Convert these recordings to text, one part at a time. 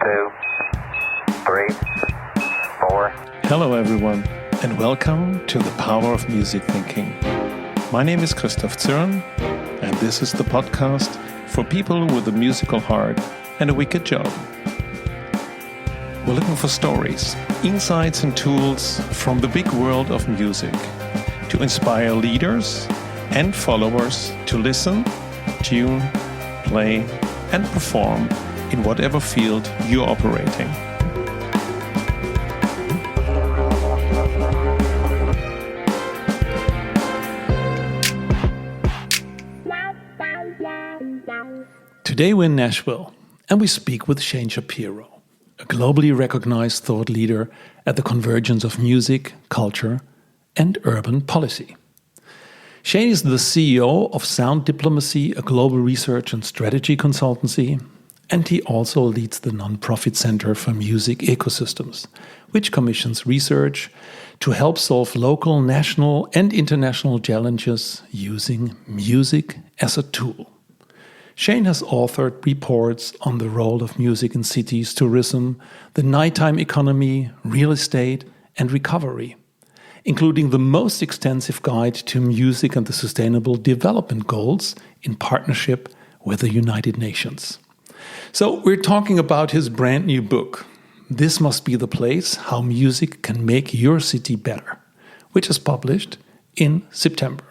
2, 3, 4. Hello everyone, and welcome to the Power of Music Thinking. My name is Christoph Zürn, and this is the podcast for people with a musical heart and a wicked job. We're looking for stories, insights and tools from the big world of music to inspire leaders and followers to listen, tune, play and perform in whatever field you're operating. Today we're in Nashville and we speak with Shain Shapiro, a globally recognized thought leader at the convergence of music, culture and urban policy. Shain is the CEO of Sound Diplomacy, a global research and strategy consultancy, and he also leads the nonprofit Center for Music Ecosystems, which commissions research to help solve local, national and international challenges using music as a tool. Shain has authored reports on the role of music in cities, tourism, the nighttime economy, real estate and recovery, including the most extensive guide to music and the Sustainable Development Goals in partnership with the United Nations. So we're talking about his brand new book, This Must Be the Place, How Music Can Make Your City Better, which is published in September.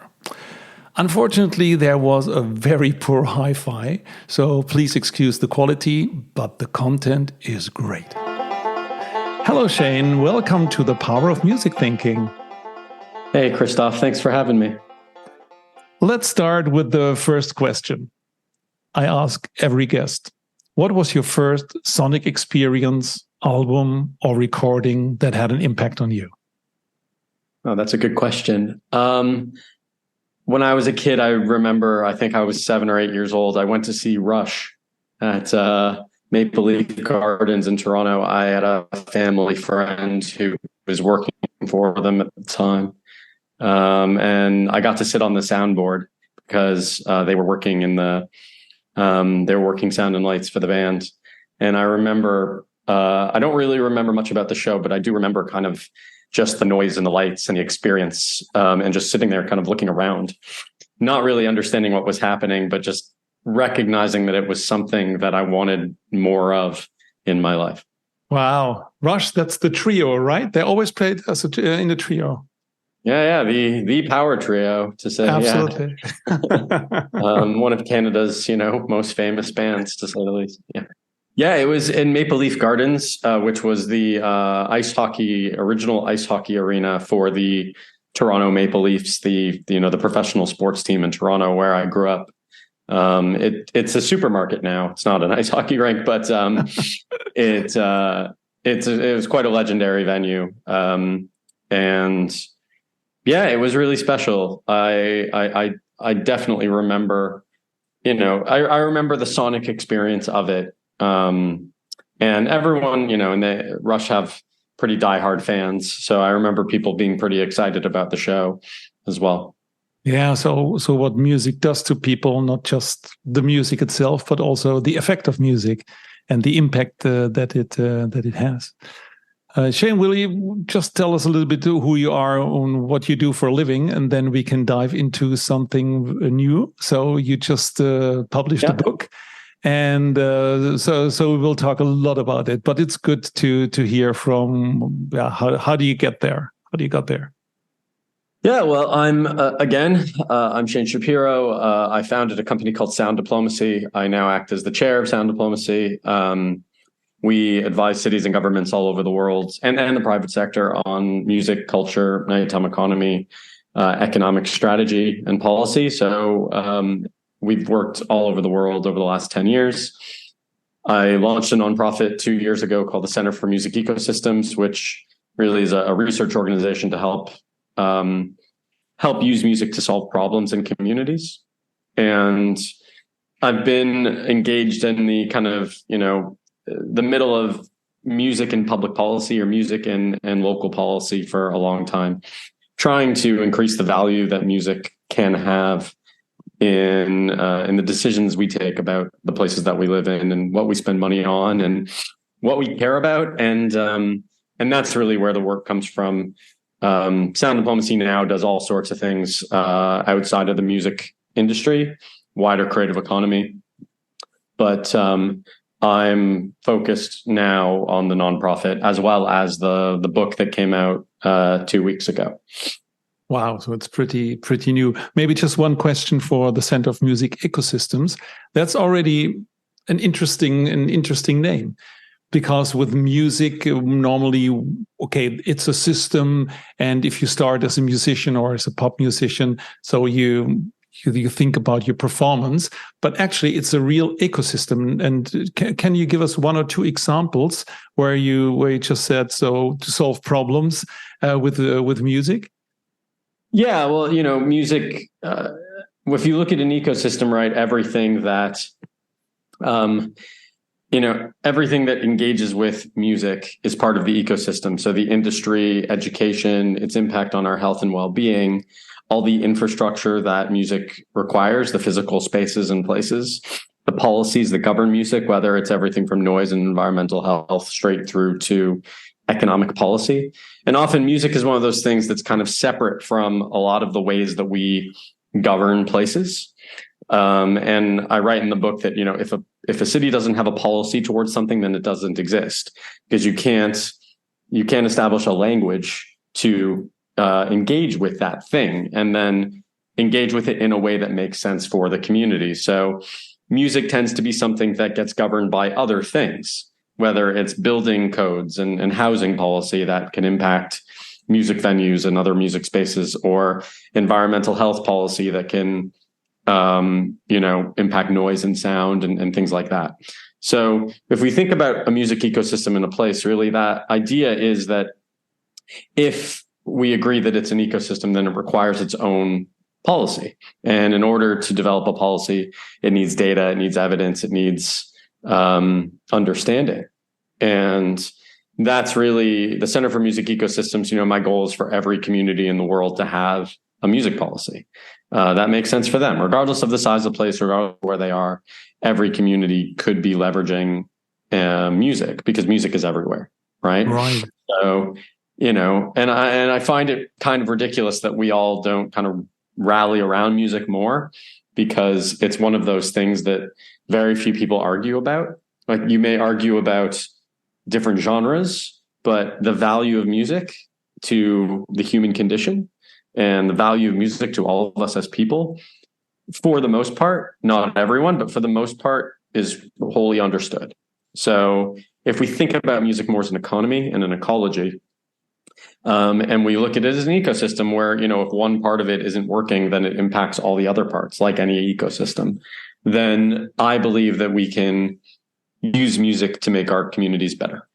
Unfortunately, there was a very poor hi-fi, so please excuse the quality, but the content is great. Hello, Shain. Welcome to the Power of Music Thinking. Hey, Christoph. Thanks for having me. Let's start with the first question. I ask every guest, what was your first sonic experience, album, or recording that had an impact on you? Oh, that's a good question. When I was a kid, I remember, I think I was 7 or 8 years old. I went to see Rush at Maple Leaf Gardens in Toronto. I had a family friend who was working for them at the time. And I got to sit on the soundboard because they were working sound and lights for the band. And I remember, I don't really remember much about the show, but I do remember kind of just the noise and the lights and the experience, and just sitting there kind of looking around, not really understanding what was happening, but just recognizing that it was something that I wanted more of in my life. Wow. Rush, that's the trio, right? They always played in a trio. Yeah, the power trio, to say. Absolutely. Yeah. One of Canada's, most famous bands, to say the least. Yeah, it was in Maple Leaf Gardens, which was the original ice hockey arena for the Toronto Maple Leafs, the professional sports team in Toronto, where I grew up. It's a supermarket now. It's not an ice hockey rink, but it was quite a legendary venue, and yeah, it was really special. I definitely remember, I remember the sonic experience of it. And everyone, and the Rush have pretty diehard fans. So I remember people being pretty excited about the show as well. Yeah. So what music does to people, not just the music itself, but also the effect of music and the impact that it has. Shain, will you just tell us a little bit who you are and what you do for a living, and then we can dive into something new. So you just published a book, and so we will talk a lot about it. But it's good to hear from how do you get there? How do you got there? Yeah, well, I'm Shain Shapiro. I founded a company called Sound Diplomacy. I now act as the chair of Sound Diplomacy. We advise cities and governments all over the world and the private sector on music, culture, nighttime economy, economic strategy, and policy. So we've worked all over the world over the last 10 years. I launched a nonprofit 2 years ago called the Center for Music Ecosystems, which really is a research organization to help use music to solve problems in communities. And I've been engaged in the kind of, the middle of music and public policy, or music and local policy, for a long time, trying to increase the value that music can have in the decisions we take about the places that we live in and what we spend money on, and what we care about, and that's really where the work comes from. Sound Diplomacy now does all sorts of things outside of the music industry, wider creative economy, but I'm focused now on the nonprofit as well as the book that came out 2 weeks ago. Wow, so it's pretty new. Maybe just one question for the Center of Music Ecosystems. That's already an interesting name, because with music, normally, okay, it's a system, and if you start as a musician or as a pop musician, so you think about your performance, but actually it's a real ecosystem. And can you give us one or two examples where you just said, so to solve problems with music? Yeah, well, music, if you look at an ecosystem, right, everything that engages with music is part of the ecosystem. So the industry, education, its impact on our health and well-being, all the infrastructure that music requires, the physical spaces and places, the policies that govern music, whether it's everything from noise and environmental health straight through to economic policy. And often music is one of those things that's kind of separate from a lot of the ways that we govern places. And I write in the book that, if a city doesn't have a policy towards something, then it doesn't exist, because you can't establish a language to engage with that thing and then engage with it in a way that makes sense for the community. So music tends to be something that gets governed by other things, whether it's building codes and housing policy that can impact music venues and other music spaces, or environmental health policy that can, impact noise and sound and things like that. So if we think about a music ecosystem in a place, really that idea is that if we agree that it's an ecosystem, then it requires its own policy. And in order to develop a policy, it needs data, it needs evidence, it needs understanding. And that's really the Center for Music Ecosystems. My goal is for every community in the world to have a music policy that makes sense for them, regardless of the size of the place, regardless of where they are. Every community could be leveraging music, because music is everywhere, right? Right. So, and I find it kind of ridiculous that we all don't kind of rally around music more, because it's one of those things that very few people argue about. Like, you may argue about different genres, but the value of music to the human condition and the value of music to all of us as people, for the most part, not everyone, but for the most part, is wholly understood. So if we think about music more as an economy and an ecology, and we look at it as an ecosystem where, if one part of it isn't working, then it impacts all the other parts, like any ecosystem, then I believe that we can use music to make our communities better.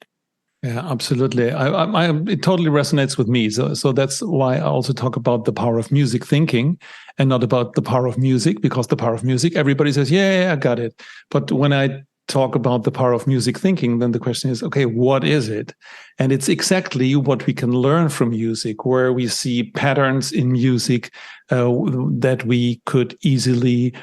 Yeah, absolutely. It totally resonates with me. So that's why I also talk about the power of music thinking, and not about the power of music, because the power of music, everybody says, yeah, I got it. But when I talk about the power of music thinking, then the question is, okay, what is it? And it's exactly what we can learn from music, where we see patterns in music that we could easily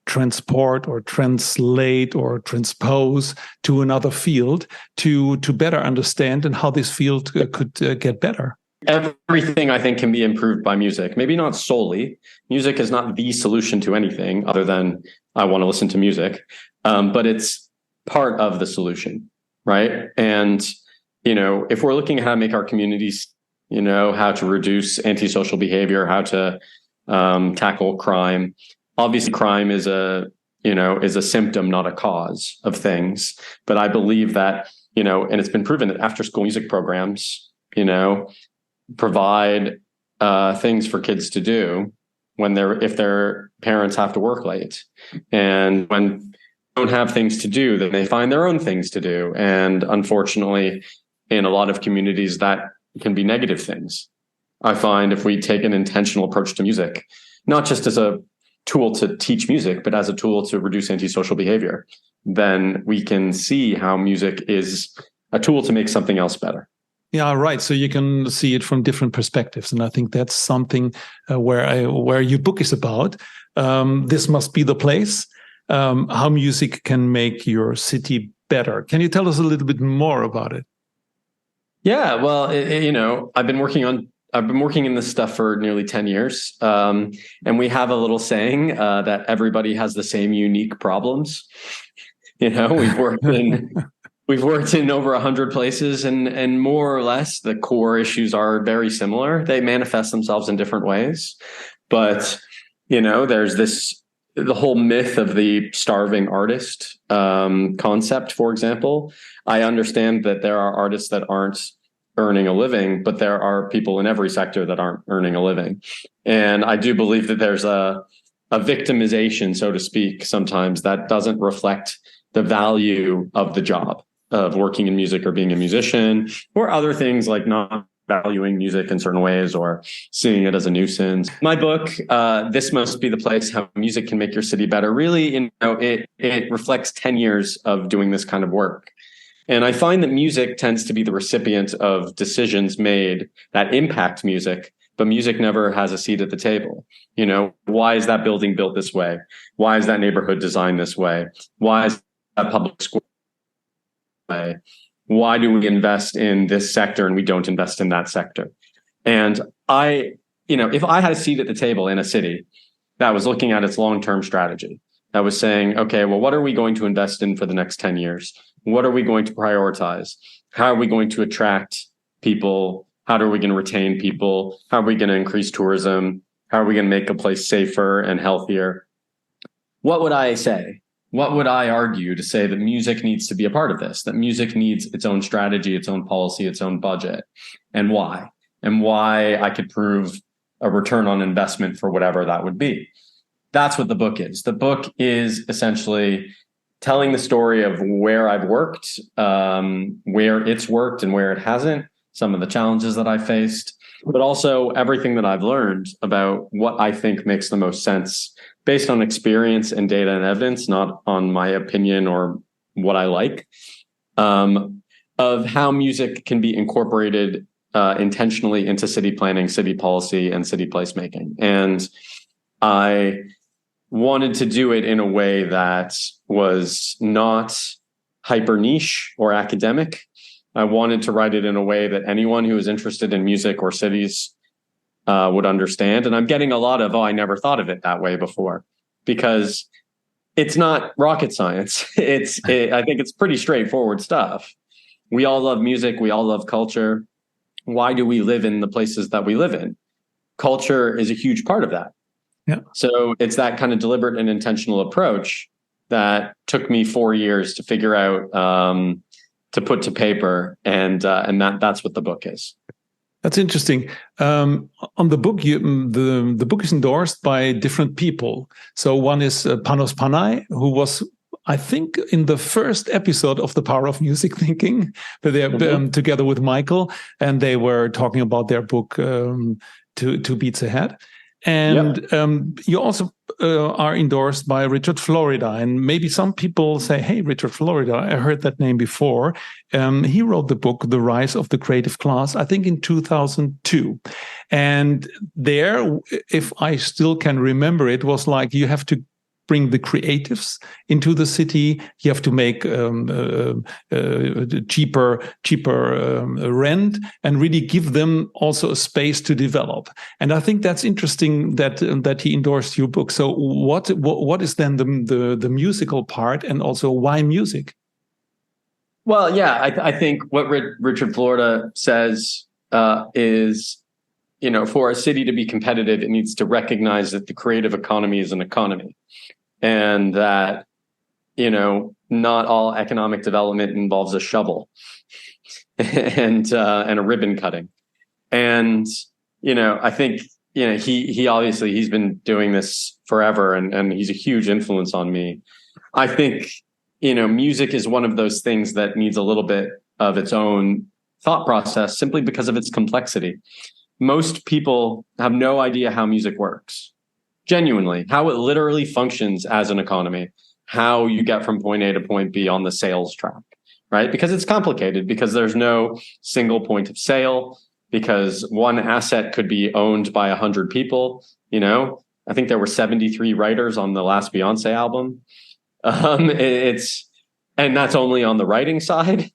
transport or translate or transpose to another field to better understand, and how this field could get better. Everything, I think, can be improved by music. Maybe not solely. Music is not the solution to anything other than I want to listen to music. But it's part of the solution, right? And, if we're looking at how to make our communities, how to reduce antisocial behavior, how to tackle crime, obviously crime is a symptom, not a cause of things. But I believe that, and it's been proven that after school music programs, provide things for kids to do if their parents have to work late. And when don't have things to do, then they find their own things to do. And unfortunately, in a lot of communities, that can be negative things. I find if we take an intentional approach to music, not just as a tool to teach music, but as a tool to reduce antisocial behavior, then we can see how music is a tool to make something else better. Yeah, right. So you can see it from different perspectives. And I think that's something where your book is about. This must be the place. How music can make your city better. Can you tell us a little bit more about it? Yeah, well, I've been working in this stuff for nearly 10 years. And we have a little saying that everybody has the same unique problems. We've worked in over 100 places, and more or less the core issues are very similar. They manifest themselves in different ways. But, there's the whole myth of the starving artist concept, for example. I understand that there are artists that aren't earning a living, but there are people in every sector that aren't earning a living. And I do believe that there's a victimization, so to speak, sometimes that doesn't reflect the value of the job of working in music or being a musician, or other things like not valuing music in certain ways or seeing it as a nuisance. My book, This Must Be the Place, How Music Can Make Your City Better, really, it reflects 10 years of doing this kind of work. And I find that music tends to be the recipient of decisions made that impact music, but music never has a seat at the table. Why is that building built this way? Why is that neighborhood designed this way? Why is that public school way? Why do we invest in this sector and we don't invest in that sector? And if I had a seat at the table in a city that was looking at its long-term strategy, that was saying, okay, well, what are we going to invest in for the next 10 years? What are we going to prioritize? How are we going to attract people? How are we going to retain people? How are we going to increase tourism? How are we going to make a place safer and healthier? What would I say? What would I argue to say that music needs to be a part of this, that music needs its own strategy, its own policy, its own budget, and why? And why I could prove a return on investment for whatever that would be. That's what the book is. The book is essentially telling the story of where I've worked, where it's worked and where it hasn't, some of the challenges that I faced, but also everything that I've learned about what I think makes the most sense based on experience and data and evidence, not on my opinion or what I like, of how music can be incorporated intentionally into city planning, city policy, and city placemaking. And I wanted to do it in a way that was not hyper niche or academic. I wanted to write it in a way that anyone who is interested in music or cities would understand. And I'm getting a lot of, I never thought of it that way before, because it's not rocket science. I think it's pretty straightforward stuff. We all love music. We all love culture. Why do we live in the places that we live in? Culture is a huge part of that. Yeah. So it's that kind of deliberate and intentional approach that took me 4 years to figure out, to put to paper, and that's what the book is. That's interesting. On the book, the book is endorsed by different people. So one is Panos Panay, who was, I think, in the first episode of The Power of Music Thinking, where they're together with Michael, and they were talking about their book, Two Beats Ahead. And you also are endorsed by Richard Florida. And maybe some people say, hey, Richard Florida, I heard that name before. He wrote the book, The Rise of the Creative Class, I think in 2002. And there, if I still can remember, it was like you have to bring the creatives into the city. You have to make cheaper rent, and really give them also a space to develop. And I think that's interesting that he endorsed your book. So what is then the musical part, and also why music? Well, yeah, I think what Richard Florida says is, for a city to be competitive, it needs to recognize that the creative economy is an economy. And that, not all economic development involves a shovel and a ribbon cutting. And, I think, he obviously, he's been doing this forever, and he's a huge influence on me. I think, music is one of those things that needs a little bit of its own thought process, simply because of its complexity. Most people have no idea how music works. Genuinely, how it literally functions as an economy, how you get from point A to point B on the sales track, right? Because it's complicated, because there's no single point of sale, because one asset could be owned by 100 people. I think there were 73 writers on the last Beyonce album. and that's only on the writing side.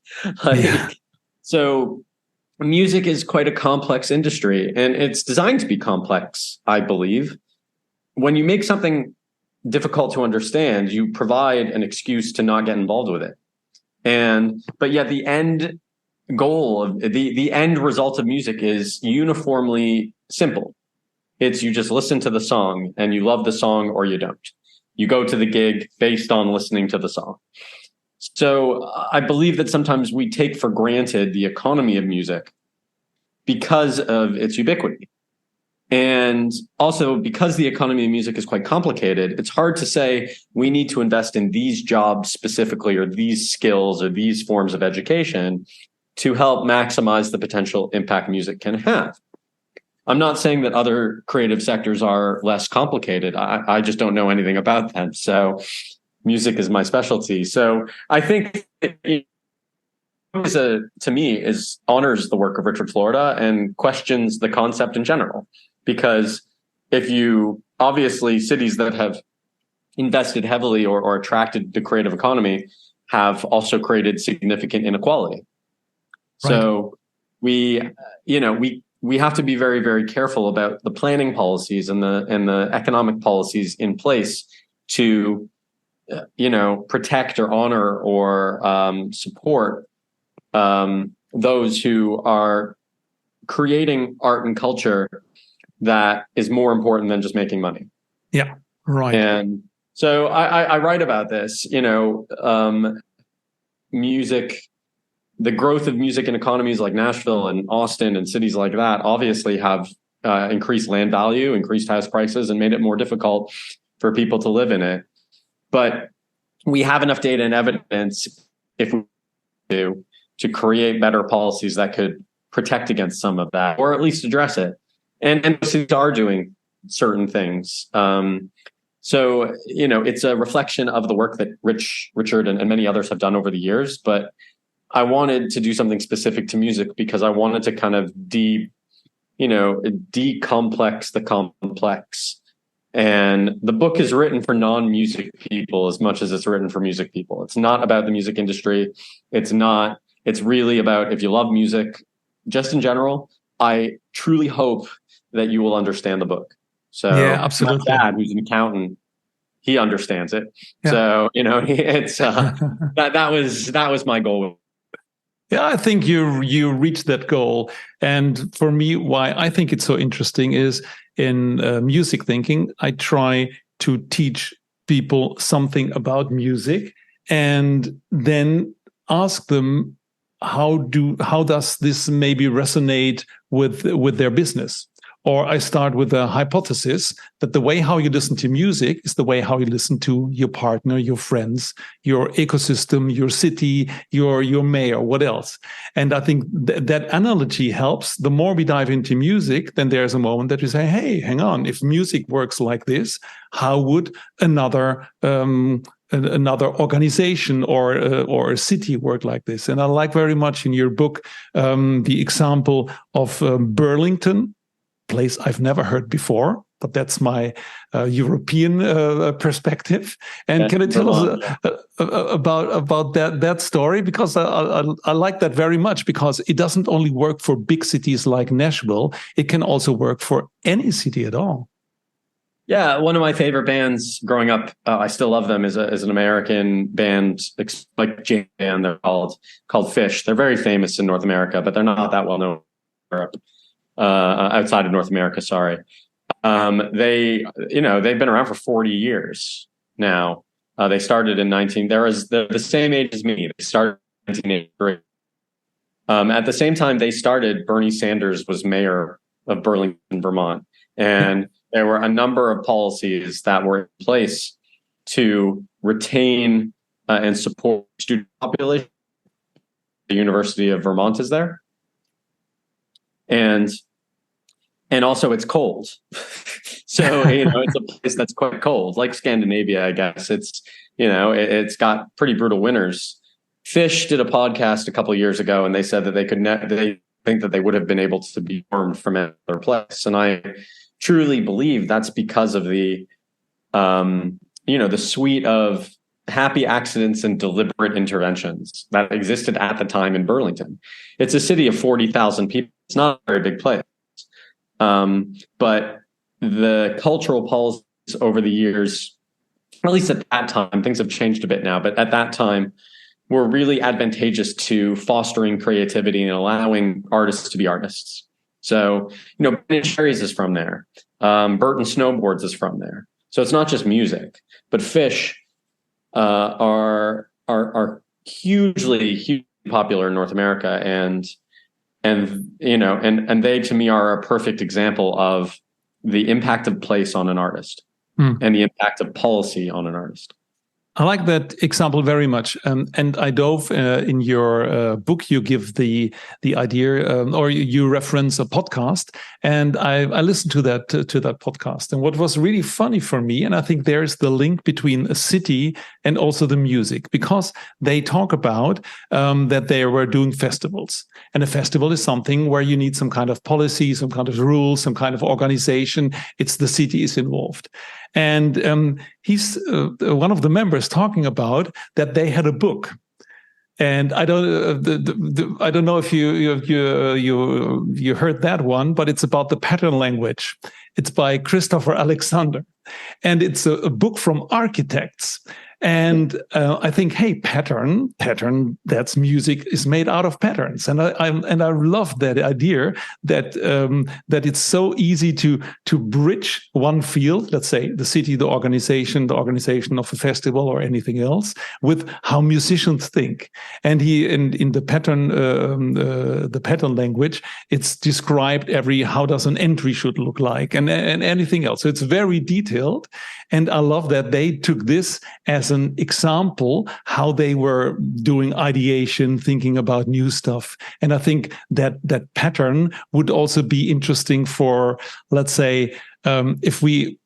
So music is quite a complex industry, and it's designed to be complex, I believe. When you make something difficult to understand, you provide an excuse to not get involved with it. But yet the end goal of the end result of music is uniformly simple. It's you just listen to the song and you love the song or you don't. You go to the gig based on listening to the song. So I believe that sometimes we take for granted the economy of music because of its ubiquity. And also because the economy of music is quite complicated, it's hard to say we need to invest in these jobs specifically or these skills or these forms of education to help maximize the potential impact music can have. I'm not saying that other creative sectors are less complicated. I just don't know anything about them. So music is my specialty. So I think to me honors the work of Richard Florida and questions the concept in general. Because if you obviously cities that have invested heavily or attracted the creative economy have also created significant inequality. Right. So we have to be very, very careful about the planning policies and the economic policies in place to, protect or honor or support those who are creating art and culture that is more important than just making money. Yeah, right. And so I write about this, music. The growth of music in economies like Nashville and Austin and cities like that obviously have increased land value, increased house prices, and made it more difficult for people to live in it. But we have enough data and evidence, if we do, to create better policies that could protect against some of that, or at least address it. And cities are doing certain things. So, it's a reflection of the work that Richard and many others have done over the years. But I wanted to do something specific to music because I wanted to kind of decomplex the complex. And the book is written for non-music people as much as it's written for music people. It's not about the music industry. It's really about, if you love music, just in general, I truly hope that you will understand the book. So yeah, absolutely. My dad, who's an accountant, he understands it. Yeah. So, it's that was my goal. Yeah, I think you reached that goal. And for me, why I think it's so interesting is in music thinking, I try to teach people something about music and then ask them how does this maybe resonate with their business. Or I start with a hypothesis that the way how you listen to music is the way how you listen to your partner, your friends, your ecosystem, your city, your mayor, what else. And I think that analogy helps. The more we dive into music, then there's a moment that we say, hey, hang on, if music works like this, how would another organization or a city work like this? And I like very much in your book the example of Burlington, place I've never heard before, but that's my European perspective. And can you tell us about that story? Because I like that very much, because it doesn't only work for big cities like Nashville, it can also work for any city at all. Yeah, one of my favorite bands growing up, I still love them, is an American band, like jam band. They're called Fish. They're very famous in North America, but they're not that well known in Europe. Outside of North America, sorry. They've been around for 40 years now. They started in they're the same age as me. They started in 1983. At the same time they started, Bernie Sanders was mayor of Burlington, Vermont. And there were a number of policies that were in place to retain and support student population. The University of Vermont is there. And also it's cold. So, it's a place that's quite cold, like Scandinavia, I guess. It's got pretty brutal winters. Fish did a podcast a couple of years ago, and they said that they think that they would have been able to be warmed from another place. And I truly believe that's because of the suite of happy accidents and deliberate interventions that existed at the time in Burlington. It's a city of 40,000 people. It's not a very big place. But the cultural policies over the years, at least at that time, things have changed a bit now, but at that time, were really advantageous to fostering creativity and allowing artists to be artists. So, Ben & Sherry's is from there. Burton Snowboards is from there. So it's not just music, but Fish are hugely popular in North America, and they to me are a perfect example of the impact of place on an artist and the impact of policy on an artist. I like that example very much, and I dove in your book. You give the idea, or you reference a podcast, and I listened to that podcast. And what was really funny for me, and I think there's the link between a city and also the music, because they talk about that they were doing festivals, and a festival is something where you need some kind of policy, some kind of rules, some kind of organization. It's the city is involved. And he's one of the members talking about that they had a book, and I don't know if you heard that one, but it's about the pattern language. It's by Christopher Alexander, and it's a book from architects. And I think, hey, pattern, that's music is made out of patterns. And I love that idea that it's so easy to bridge one field, let's say the city, the organization of a festival or anything else, with how musicians think. And in the pattern language, it's described how does an entry should look like and anything else. So it's very detailed. And I love that they took this as an example how they were doing ideation, thinking about new stuff. And I think that pattern would also be interesting for, let's say, if we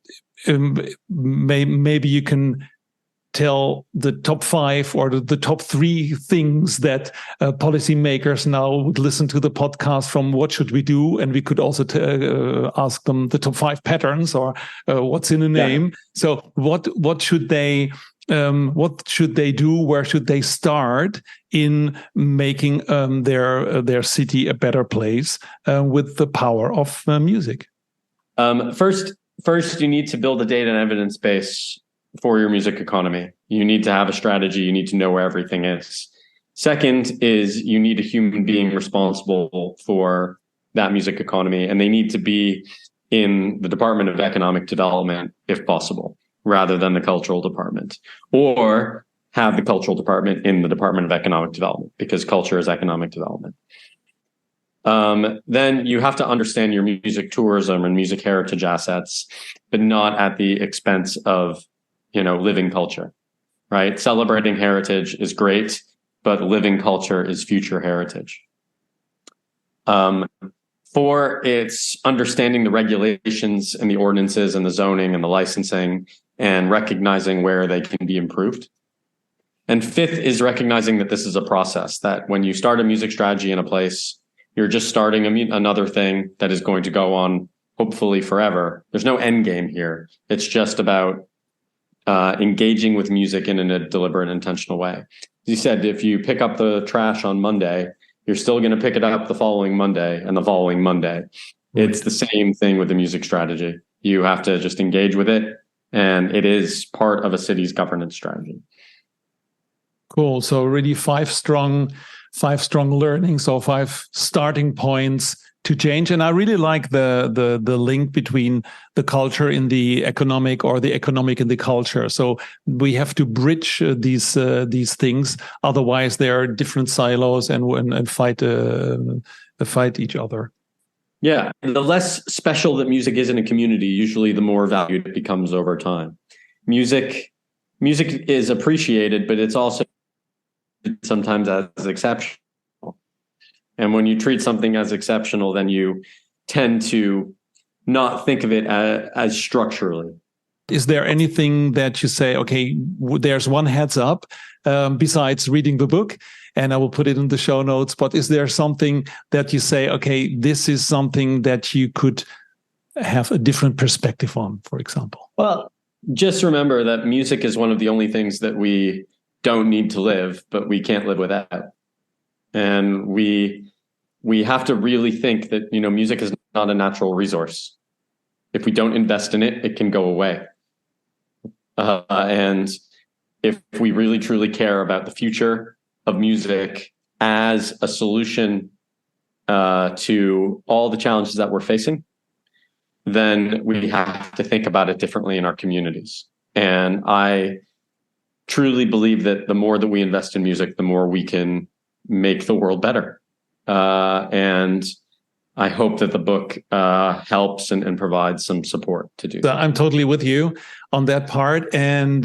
maybe you can tell the top 5 or the top 3 things that policymakers now would listen to the podcast from. What should we do? And we could also ask them the top 5 patterns or what's in a name. Yeah. So what should they do? Where should they start in making their city a better place with the power of music? First, you need to build a data and evidence base for your music economy. You need to have a strategy. You need to know where everything is. Second is you need a human being responsible for that music economy, and they need to be in the Department of Economic Development, if possible, rather than the cultural department, or have the cultural department in the Department of Economic Development, because culture is economic development. Then you have to understand your music tourism and music heritage assets, but not at the expense of living culture, right? Celebrating heritage is great, but living culture is future heritage. 4, it's understanding the regulations and the ordinances and the zoning and the licensing and recognizing where they can be improved. And 5th is recognizing that this is a process, that when you start a music strategy in a place, you're just starting another thing that is going to go on hopefully forever. There's no end game here. It's just about engaging with music in a deliberate, intentional way. As you said, if you pick up the trash on Monday, you're still going to pick it up the following Monday and the following Monday. It's the same thing with the music strategy. You have to just engage with it, and it is part of a city's governance strategy. Cool. So really 5 strong learnings or 5 starting points to change. And I really like the link between the culture in the economic or the economic in the culture. So we have to bridge these things. Otherwise, there are different silos and fight each other. Yeah, and the less special that music is in a community, usually the more valued it becomes over time. Music is appreciated, but it's also sometimes as exceptional. And when you treat something as exceptional, then you tend to not think of it as structurally. Is there anything that you say, okay, there's one heads up besides reading the book, and I will put it in the show notes, but is there something that you say, okay, this is something that you could have a different perspective on, for example? Well, just remember that music is one of the only things that we don't need to live, but we can't live without. And we have to really think that, music is not a natural resource. If we don't invest in it, it can go away. And if we really truly care about the future of music as a solution to all the challenges that we're facing, then we have to think about it differently in our communities. And I truly believe that the more that we invest in music, the more we can make the world better. And I hope that the book helps and provides some support to do that. I'm totally with you on that part. And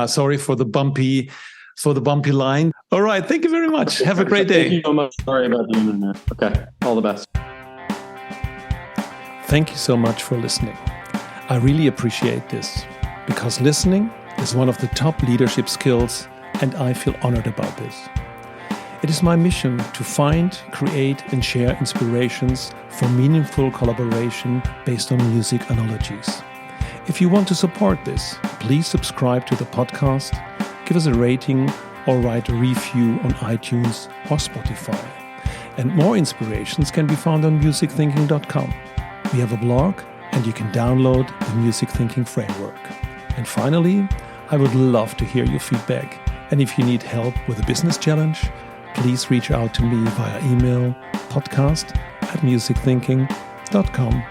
sorry for the bumpy line. All right. Thank you very much. Have a great day. Thank you so much. Sorry about the internet. Okay. All the best. Thank you so much for listening. I really appreciate this because listening is one of the top leadership skills, and I feel honored about this. It is my mission to find, create, and share inspirations for meaningful collaboration based on music analogies. If you want to support this, please subscribe to the podcast, give us a rating, or write a review on iTunes or Spotify. And more inspirations can be found on musicthinking.com. We have a blog, and you can download the Music Thinking Framework. And finally, I would love to hear your feedback. And if you need help with a business challenge, please reach out to me via email, podcast@musicthinking.com.